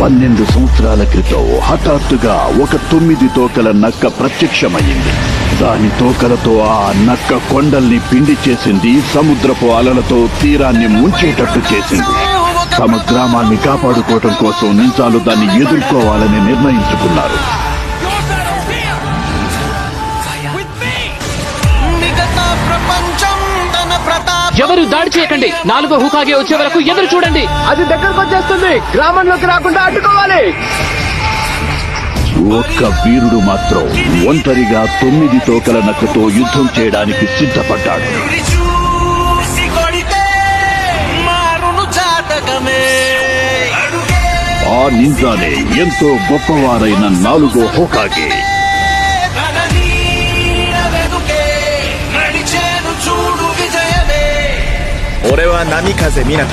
12 సంవత్సరాల క్రితం హఠాత్తుగా ఒక 9 తోకల నక్క ప్రత్యక్షమైంది. దాని తోకలతో ఆ నక్క కొండల్ని పిండి చేసింది, సముద్రపు అలలతో తీరాన్ని ముంచేటట్టు చేసింది. తమ గ్రామాన్ని కాపాడుకోవటం కోసం నింజాలు దాన్ని ఎదుర్కోవాలని నిర్ణయించుకున్నారు. ఎవరు దాడి చేయకండి. 4వ హుకాగే వచ్చే వరకు ఎదురు చూడండి. అది దగ్గరకు వచ్చేస్తుంది. గ్రామంలోకి రాకుండా అడ్డుకోవాలి. ఒక్క వీరుడు మాత్రం ఒంటరిగా 9 తోకల నక్కతో యుద్ధం చేయడానికి సిద్ధపడ్డాడు. ఆ నింజానే ఎంతో గొప్పవారైన 4వ హోకాగే.俺は波風湊